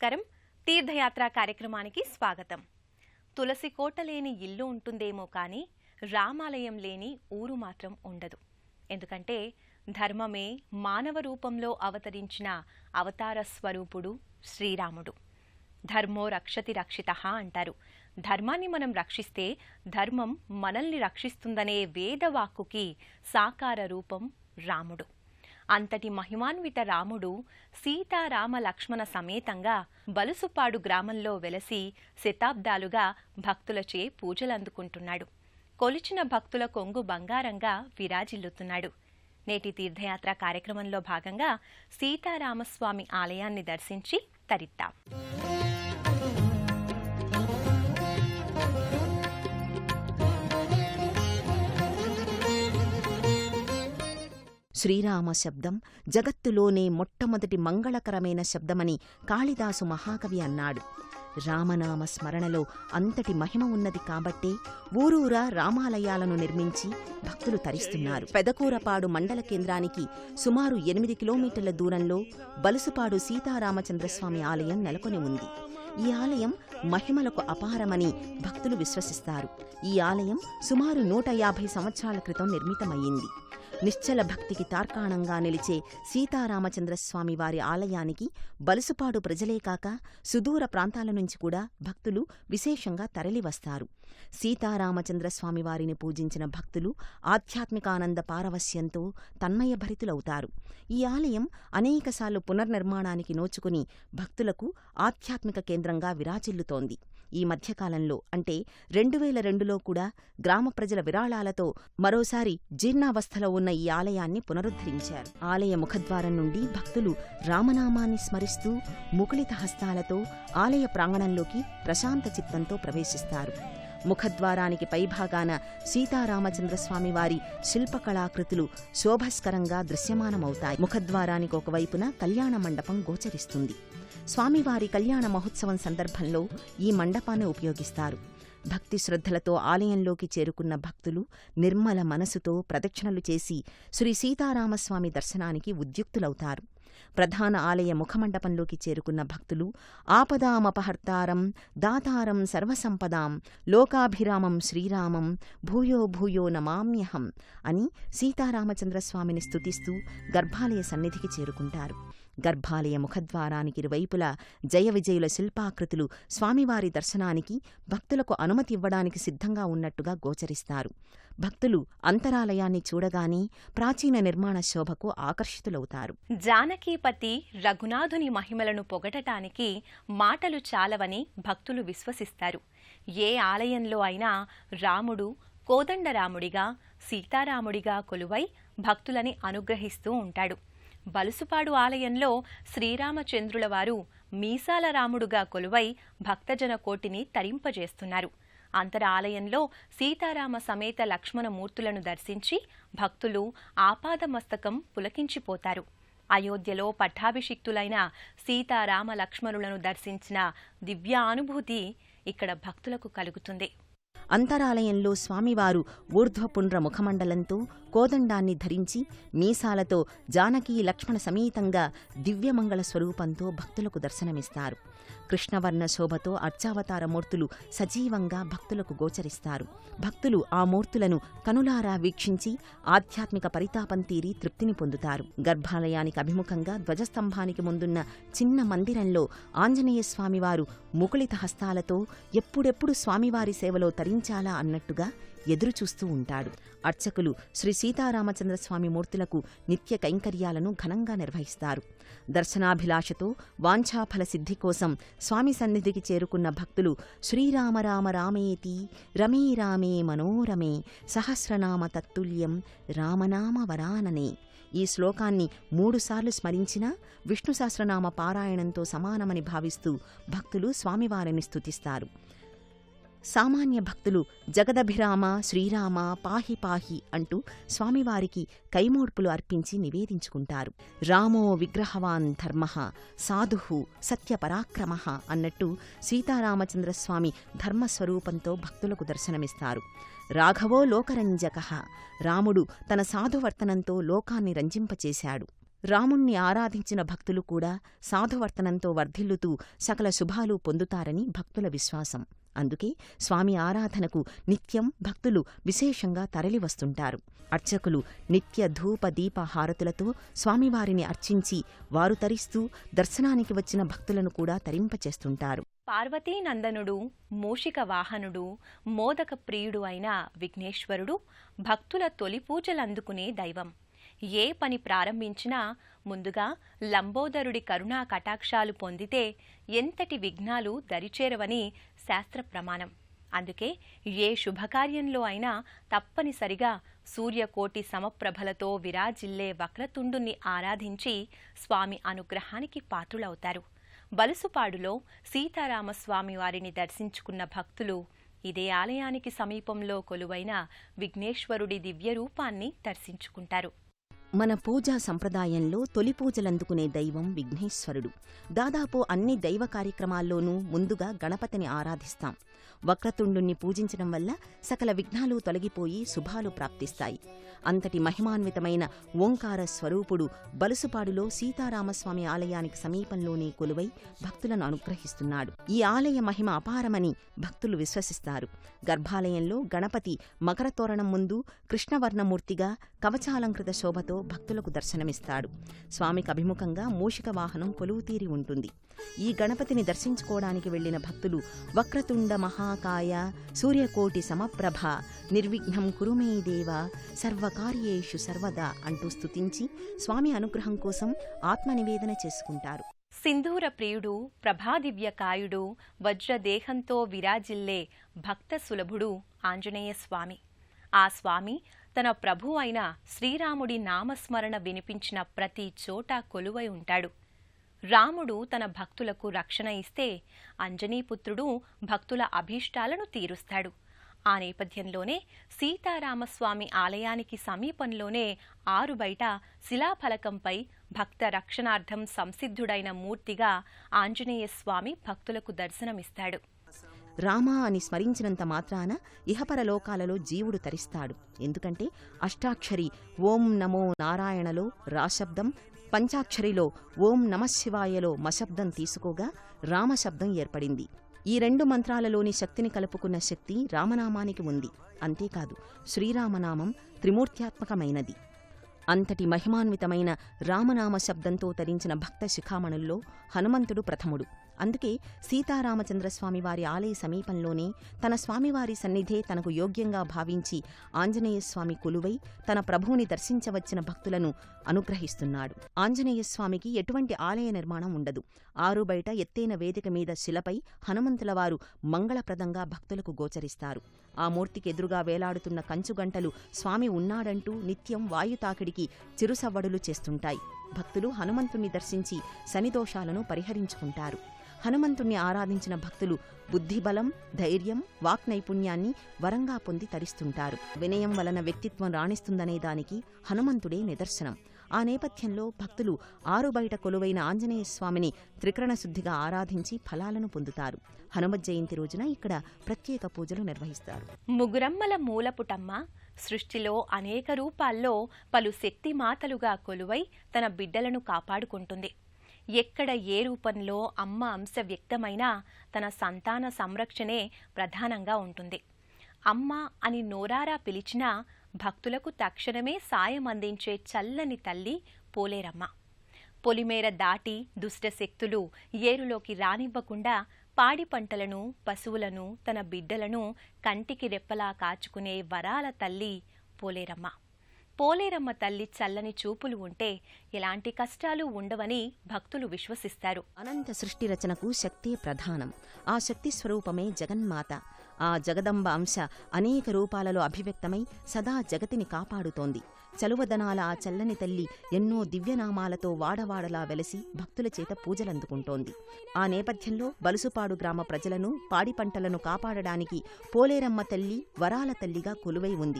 నమస్కారం. తీర్థయాత్ర కార్యక్రమానికి స్వాగతం. తులసి కోట లేని ఇల్లు ఉంటుందేమో కానీ రామాలయం లేని ఊరు మాత్రం ఉండదు. ఎందుకంటే ధర్మమే మానవ రూపంలో అవతరించిన అవతార స్వరూపుడు శ్రీరాముడు. ధర్మో రక్షతి రక్షితః అంటారు. ధర్మాన్ని మనం రక్షిస్తే ధర్మం మనల్ని రక్షిస్తుందనే వేదవాక్కుకి సాకార రూపం రాముడు. అంతటి మహిమాన్విత రాముడు సీతారామ లక్ష్మణ సమేతంగా బలుసుపాడు గ్రామంలో వెలసి శతాబ్దాలుగా భక్తులచే పూజలందుకుంటున్నాడు. కొలిచిన భక్తుల కొంగు బంగారంగా విరాజిల్లుతున్నాడు. నేటి తీర్థయాత్ర కార్యక్రమంలో భాగంగా సీతారామస్వామి ఆలయాన్ని దర్శించి తరిద్దాం. శ్రీరామ శబ్దం జగత్తులోనే మొట్టమొదటి మంగళకరమైన శబ్దమని కాళిదాసు మహాకవి అన్నాడు. రామనామ స్మరణలో అంతటి మహిమ ఉన్నది కాబట్టే ఊరూరా రామాలయాలను నిర్మించి భక్తులు తరిస్తున్నారు. పెదకూరపాడు మండల కేంద్రానికి సుమారు 8 కిలోమీటర్ల దూరంలో బలుసుపాడు సీతారామచంద్రస్వామి ఆలయం నెలకొని ఉంది. ఈ ఆలయం మహిమలకు అపారమని భక్తులు విశ్వసిస్తారు. ఈ ఆలయం సుమారు 150 సంవత్సరాల క్రితం నిర్మితమయ్యింది. నిశ్చల భక్తికి తార్కాణంగా నిలిచే సీతారామచంద్రస్వామి వారి ఆలయానికి బలుసుపాడు ప్రజలే కాక సుదూర ప్రాంతాల నుంచి కూడా భక్తులు విశేషంగా తరలివస్తారు. సీతారామచంద్రస్వామి వారిని పూజించిన భక్తులు ఆధ్యాత్మికానంద పారవస్యంతో తన్మయభరితులవుతారు. ఈ ఆలయం అనేకసార్లు పునర్నిర్మాణానికి నోచుకుని భక్తులకు ఆధ్యాత్మిక కేంద్రంగా విరాజిల్లుతోంది. ఈ మధ్యకాలంలో అంటే 2002లో కూడా గ్రామ ప్రజల విరాళాలతో మరోసారి జీర్ణావస్థలో ఉన్న ఈ ఆలయాన్ని పునరుద్ధరించారు. ఆలయ ముఖద్వారం నుండి భక్తులు రామనామాన్ని స్మరిస్తూ ముకుళిత హస్తాలతో ఆలయ ప్రాంగణంలోకి ప్రశాంత చిత్తంతో ప్రవేశిస్తారు. ముఖద్వారానికి పైభాగాన సీతారామచంద్రస్వామివారి శిల్పకళాకృతులు శోభస్కరంగా దృశ్యమానమవుతాయి. ముఖద్వారానికి ఒకవైపున కళ్యాణ మండపం గోచరిస్తుంది. స్వామివారి కళ్యాణ మహోత్సవం సందర్భంలో ఈ మండపాన్ని ఉపయోగిస్తారు. భక్తి శ్రద్ధలతో ఆలయంలోకి చేరుకున్న భక్తులు నిర్మల మనసుతో ప్రదక్షిణలు చేసి శ్రీ సీతారామస్వామి దర్శనానికి ఉద్యుక్తులవుతారు. ప్రధాన ఆలయ ముఖమండపంలోకి చేరుకున్న భక్తులు ఆపదామపహర్తారం దాతారం సర్వసంపదాం లోకాభిరామం శ్రీరామం భూయో భూయో నమామ్యహం అని సీతారామచంద్రస్వామిని స్తుతిస్తూ గర్భాలయ సన్నిధికి చేరుకుంటారు. గర్భాలయ ముఖద్వారానికి ఇరువైపులా జయ విజయుల శిల్పాకృతులు స్వామివారి దర్శనానికి భక్తులకు అనుమతి ఇవ్వడానికి సిద్ధంగా ఉన్నట్టుగా గోచరిస్తారు. భక్తులు అంతరాలయాన్ని చూడగానే ప్రాచీన నిర్మాణ శోభకు ఆకర్షితులవుతారు. జానకీపతి రఘునాథుని మహిమలను పొగడటానికి మాటలు చాలవని భక్తులు విశ్వసిస్తారు. ఏ ఆలయంలో అయినా రాముడు కోదండరాముడిగా సీతారాముడిగా కొలువై భక్తులని అనుగ్రహిస్తూ ఉంటాడు. బలుసుపాడు ఆలయంలో శ్రీరామచంద్రుల వారు మీసాల రాముడుగా కొలువై భక్తజన కోటిని తరింపజేస్తున్నారు. అంతర ఆలయంలో సీతారామ సమేత లక్ష్మణమూర్తులను దర్శించి భక్తులు ఆపాదమస్తకం పులకించిపోతారు. అయోధ్యలో పట్టాభిషిక్తులైన సీతారామ లక్ష్మణులను దర్శించిన దివ్యానుభూతి ఇక్కడ భక్తులకు కలుగుతుంది. అంతరాలయంలో స్వామివారు ఊర్ధ్వపుండ్ర ముఖమండలంతో కోదండాన్ని ధరించి మీసాలతో జానకీ లక్ష్మణ సమేతంగా దివ్యమంగళ స్వరూపంతో భక్తులకు దర్శనమిస్తారు. కృష్ణవర్ణ శోభతో అర్చావతార మూర్తులు సజీవంగా భక్తులకు గోచరిస్తారు. భక్తులు ఆ మూర్తులను కనులారా వీక్షించి ఆధ్యాత్మిక పరితాపం తీరి తృప్తిని పొందుతారు. గర్భాలయానికి అభిముఖంగా ధ్వజస్తంభానికి ముందున్న చిన్న మందిరంలో ఆంజనేయస్వామివారు ముకుళిత హస్తాలతో ఎప్పుడెప్పుడు స్వామివారి సేవలో తరించాలా అన్నట్టుగా ఎదురుచూస్తూ ఉంటాడు. అర్చకులు శ్రీ సీతారామచంద్రస్వామి మూర్తులకు నిత్య కైంకర్యాలను ఘనంగా నిర్వహిస్తారు. దర్శనాభిలాషతో వాంఛాఫల సిద్ధి కోసం స్వామి సన్నిధికి చేరుకున్న భక్తులు శ్రీరామ రామ రామేతి రమే రామే మనోరమే సహస్రనామ తత్తుల్యం రామనామ వరాననే ఈ శ్లోకాన్ని 3 సార్లు స్మరించినా విష్ణు సహస్రనామ పారాయణంతో సమానమని భావిస్తూ భక్తులు స్వామివారిని స్తుతిస్తారు. సామాన్య భక్తులు జగదభిరామ శ్రీరామ పాహి పాహి అంటూ స్వామివారికి కైమోడ్పులు అర్పించి నివేదించుకుంటారు. రామో విగ్రహవాన్ ధర్మః సాధుః సత్యపరాక్రమః అన్నట్టు సీతారామచంద్రస్వామి ధర్మస్వరూపంతో భక్తులకు దర్శనమిస్తారు. రాఘవో లోకరంజకః రాముడు తన సాధువర్తనంతో లోకాన్ని రంజింపచేశాడు. రాముణ్ణి ఆరాధించిన భక్తులు కూడా సాధువర్తనంతో వర్ధిల్లుతూ సకల శుభాలు పొందుతారని భక్తుల విశ్వాసం. అందుకే స్వామి ఆరాధనకు నిత్యం భక్తులు విశేషంగా తరలివస్తుంటారు. అర్చకులు నిత్య ధూప దీప హారతులతో స్వామివారిని అర్చించి వారు తరిస్తూ దర్శనానికి వచ్చిన భక్తులను కూడా తరింపచేస్తుంటారు. పార్వతీనందనుడు, మూషిక వాహనుడు, మోదక ప్రియుడు అయిన విఘ్నేశ్వరుడు భక్తుల తొలి పూజలందుకునే దైవం. ఏ పని ప్రారంభించినా ముందుగా లంబోదరుడి కరుణా కటాక్షాలు పొందితే ఎంతటి విఘ్నాలు దరిచేరవని శాస్త్ర ప్రమాణం. అందుకే ఏ శుభకార్యంలో అయినా తప్పనిసరిగా సూర్యకోటి సమప్రభలతో విరాజిల్లే వక్రతుండుని ఆరాధించి స్వామి అనుగ్రహానికి పాత్రులవుతారు. బలుసుపాడులో సీతారామస్వామి వారిని దర్శించుకున్న భక్తులు ఇదే ఆలయానికి సమీపంలో కొలువైన విఘ్నేశ్వరుడి దివ్యరూపాన్ని దర్శించుకుంటారు. మన పూజా సంప్రదాయంలో తొలి పూజలందుకునే దైవం విఘ్నేశ్వరుడు. దాదాపు అన్ని దైవ కార్యక్రమాల్లోనూ ముందుగా గణపతిని ఆరాధిస్తాం. వక్రతుండుణ్ణి పూజించడం వల్ల సకల విఘ్నాలు తొలగిపోయి శుభాలు ప్రాప్తిస్తాయి. అంతటి మహిమాన్వితమైన ఓంకార స్వరూపుడు బలుసుపాడులో సీతారామస్వామి ఆలయానికి సమీపంలోనే కొలువై భక్తులను అనుగ్రహిస్తున్నాడు. ఈ ఆలయ మహిమ అపారమని భక్తులు విశ్వసిస్తారు. గర్భాలయంలో గణపతి మకర తోరణం ముందు కృష్ణవర్ణమూర్తిగా కవచాలంకృత శోభతో భక్తులకు దర్శనమిస్తాడు. స్వామికి అభిముఖంగా మూషిక వాహనం కొలువుతీరి ఉంటుంది. ఈ గణపతిని దర్శించుకోవడానికి వెళ్లిన భక్తులు వక్రతుండ మహాకాయ సూర్యకోటి సమప్రభ నిర్విఘ్నం కురుమే దేవ సర్వకార్యేషు సర్వదా అంటూ స్తుతించి స్వామి అనుగ్రహం కోసం ఆత్మనివేదన చేసుకుంటారు. సింధూర ప్రియుడు, ప్రభాదివ్యకాయుడు, వజ్రదేహంతో విరాజిల్లే భక్త సులభుడు ఆంజనేయ స్వామి. ఆ స్వామి తన ప్రభు అయిన శ్రీరాముడి నామస్మరణ వినిపించిన ప్రతి చోట కొలువై ఉంటాడు. రాముడు తన భక్తులకు రక్షణ ఇస్తే అంజనీపుత్రుడు భక్తుల అభీష్టాలను తీరుస్తాడు. ఆ నేపథ్యంలోనే సీతారామస్వామి ఆలయానికి సమీపంలోనే ఆరుబయట శిలాఫలకంపై భక్త రక్షణార్థం సంసిద్ధుడైన మూర్తిగా ఆంజనేయస్వామి భక్తులకు దర్శనమిస్తాడు. రామా అని స్మరించినంత మాత్రాన ఇహపరలోకాలలో జీవుడు తరిస్తాడు. ఎందుకంటే అష్టాక్షరి ఓం నమో నారాయణలో రాశబ్దం, పంచాక్షరిలో ఓం నమశివాయలో మశబ్దం తీసుకోగా రామశబ్దం ఏర్పడింది. ఈ రెండు మంత్రాలలోని శక్తిని కలుపుకున్న శక్తి రామనామానికి ఉంది. అంతేకాదు శ్రీరామనామం త్రిమూర్త్యాత్మకమైనది. అంతటి మహిమాన్వితమైన రామనామ శబ్దంతో తరించిన భక్త శిఖామణుల్లో హనుమంతుడు ప్రథముడు. అందుకే సీతారామచంద్రస్వామి వారి ఆలయ సమీపంలోనే తన స్వామివారి సన్నిధే తనకు యోగ్యంగా భావించి ఆంజనేయస్వామి కొలువై తన ప్రభువుని దర్శించవచ్చిన భక్తులను అనుగ్రహిస్తున్నాడు. ఆంజనేయస్వామికి ఎటువంటి ఆలయ నిర్మాణం ఉండదు. ఆరుబయట ఎత్తైన వేదిక మీద శిలపై హనుమంతులవారు మంగళప్రదంగా భక్తులకు గోచరిస్తారు. ఆ మూర్తికి ఎదురుగా వేలాడుతున్న కంచుగంటలు స్వామి ఉన్నాడంటూ నిత్యం వాయుతాకిడికి చిరుసవ్వడులు చేస్తుంటాయి. భక్తులు హనుమంతుణ్ణి దర్శించి శనిదోషాలను పరిహరించుకుంటారు. హనుమంతుణ్ణి ఆరాధించిన భక్తులు బుద్ధిబలం, ధైర్యం, వాక్నైపుణ్యాన్ని వరంగా పొంది తరిస్తుంటారు. వినయం వలన వ్యక్తిత్వం రాణిస్తుందనేదానికి హనుమంతుడే నిదర్శనం. ఆ నేపథ్యంలో భక్తులు ఆరుబయట కొలువైన ఆంజనేయస్వామిని త్రికరణశుద్ధిగా ఆరాధించి ఫలాలను పొందుతారు. హనుమత్ జయంతి రోజున ఇక్కడ ప్రత్యేక పూజలు నిర్వహిస్తారు. ముగురమ్మల మూలపుటమ్మ సృష్టిలో అనేక రూపాల్లో పలు శక్తిమాతలుగా కొలువై తన బిడ్డలను కాపాడుకుంటుంది. ఎక్కడ ఏ రూపంలో అమ్మ అంశ వ్యక్తమైనా తన సంతాన సంరక్షణే ప్రధానంగా ఉంటుంది. అమ్మ అని నోరారా పిలిచినా భక్తులకు తక్షణమే సాయం అందించే చల్లని తల్లి పోలేరమ్మ. పొలిమేర దాటి దుష్టశక్తులు ఏరులోకి రానివ్వకుండా పాడి పంటలను, పశువులను, తన బిడ్డలను కంటికి రెప్పలా కాచుకునే వరాల తల్లి పోలేరమ్మ. పోలేరమ్మ తల్లి చల్లని చూపులు ఉంటే ఎలాంటి కష్టాలు ఉండవని భక్తులు విశ్వసిస్తారు. అనంత సృష్టి రచనకు శక్తే ప్రధానం. ఆ శక్తి స్వరూపమే జగన్మాత. ఆ జగదంబ అంశ అనేక రూపాలలో అభివ్యక్తమై సదా జగతిని కాపాడుతోంది. చలువదనాల ఆ చల్లని తల్లి ఎన్నో దివ్యనామాలతో వాడవాడలా వెలసి భక్తుల చేత పూజలందుకుంటోంది. ఆ నేపథ్యంలో బలుసుపాడు గ్రామ ప్రజలను, పాడి పంటలను కాపాడడానికి పోలేరమ్మ తల్లి వరాల తల్లిగా కొలువై ఉంది.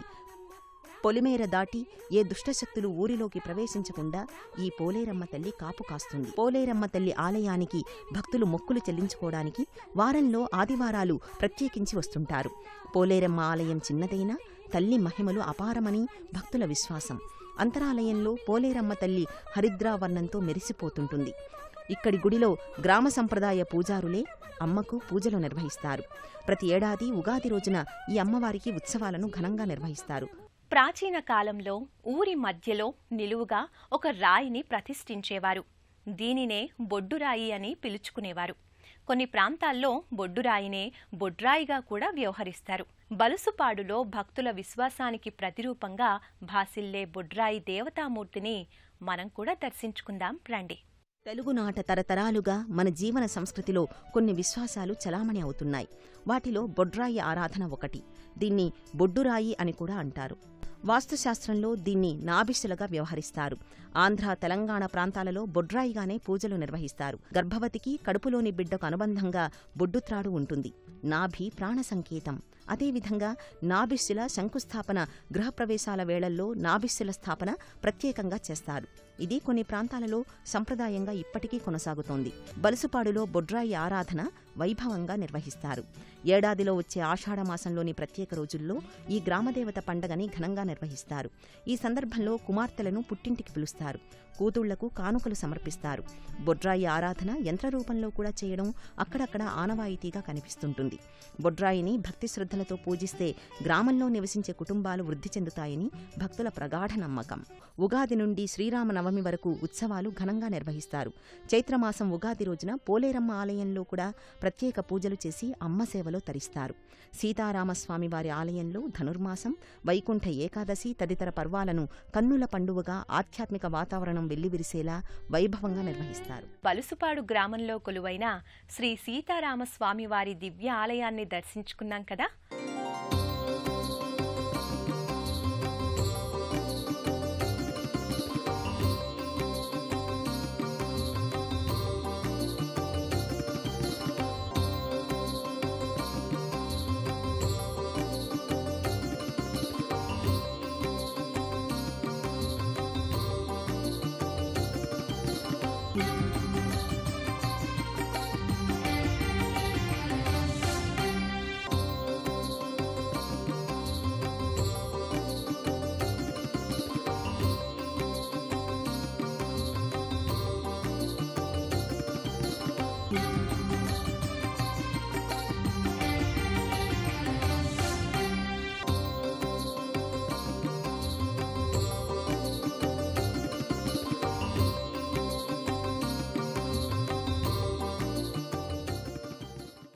పొలిమేర దాటి ఏ దుష్టశక్తులు ఊరిలోకి ప్రవేశించకుండా ఈ పోలేరమ్మ తల్లి కాపు కాస్తుంది. పోలేరమ్మ తల్లి ఆలయానికి భక్తులు మొక్కులు చెల్లించుకోవడానికి వారంలో ఆదివారాలు ప్రత్యేకించి వస్తుంటారు. పోలేరమ్మ ఆలయం చిన్నదైనా తల్లి మహిమలు అపారమని భక్తుల విశ్వాసం. అంతరాలయంలో పోలేరమ్మ తల్లి హరిద్రావర్ణంతో మెరిసిపోతుంటుంది. ఇక్కడి గుడిలో గ్రామ సంప్రదాయ పూజారులే అమ్మకు పూజలు నిర్వహిస్తారు. ప్రతి ఏడాది ఉగాది రోజున ఈ అమ్మవారికి ఉత్సవాలను ఘనంగా నిర్వహిస్తారు. ప్రాచీన కాలంలో ఊరి మధ్యలో నిలువుగా ఒక రాయిని ప్రతిష్ఠించేవారు. దీనినే బొడ్డురాయి అని పిలుచుకునేవారు. కొన్ని ప్రాంతాల్లో బొడ్డురాయినే బొడ్రాయిగా కూడా వ్యవహరిస్తారు. బలుసుపాడులో భక్తుల విశ్వాసానికి ప్రతిరూపంగా భాసిల్లే బొడ్రాయి దేవతామూర్తిని మనం కూడా దర్శించుకుందాం రండి. తెలుగునాట తరతరాలుగా మన జీవన సంస్కృతిలో కొన్ని విశ్వాసాలు చలామణి అవుతున్నాయి. వాటిలో బొడ్రాయి ఆరాధన ఒకటి. దీన్ని బొడ్డురాయి అని కూడా అంటారు. వాస్తుశాస్త్రంలో దీన్ని నాభిశులగా వ్యవహరిస్తారు. ఆంధ్ర, తెలంగాణ ప్రాంతాలలో బొడ్రాయిగానే పూజలు నిర్వహిస్తారు. గర్భవతికి కడుపులోని బిడ్డకు అనుబంధంగా బొడ్డుత్రాడు ఉంటుంది. నాభి ప్రాణ సంకేతం. అదేవిధంగా నాభిశుల శంకుస్థాపన, గృహప్రవేశాల వేళల్లో నాభిశుల స్థాపన ప్రత్యేకంగా చేస్తారు. ఇది కొన్ని ప్రాంతాలలో సంప్రదాయంగా ఇప్పటికీ కొనసాగుతోంది. బలుసుపాడులో బొడ్రాయి ఆరాధన వైభవంగా నిర్వహిస్తారు. ఏడాదిలో వచ్చే ఆషాఢమాసంలోని ప్రత్యేక రోజుల్లో ఈ గ్రామదేవత పండగని ఘనంగా నిర్వహిస్తారు. ఈ సందర్భంలో కుమార్తెలను పుట్టింటికి పిలుస్తారు. కూతుళ్లకు కానుకలు సమర్పిస్తారు. బొడ్రాయి ఆరాధన యంత్రరూపంలో కూడా చేయడం అక్కడక్కడ ఆనవాయితీగా కనిపిస్తుంటుంది. బొడ్రాయిని భక్తి శ్రద్ధలతో పూజిస్తే గ్రామంలో నివసించే కుటుంబాలు వృద్ధి చెందుతాయని భక్తుల ప్రగాఢ నమ్మకం. ఉగాది నుండి శ్రీరామనవమి వరకు ఉత్సవాలు ఘనంగా నిర్వహిస్తారు. చైత్రమాసం ఉగాది రోజున పోలేరమ్మ ఆలయంలో కూడా ప్రత్యేక పూజలు చేసి అమ్మ సేవలో తరిస్తారు. సీతారామస్వామి వారి ఆలయంలో ధనుర్మాసం, వైకుంఠ ఏకాదశి తదితర పర్వాలను కన్నుల పండువగా ఆధ్యాత్మిక వాతావరణం వెల్లివిరిసేలా వైభవంగా నిర్వహిస్తారు. బలుసుపాడు గ్రామంలో కొలువైన శ్రీ సీతారామస్వామి వారి దివ్య ఆలయాన్ని దర్శించుకున్నాం కదా.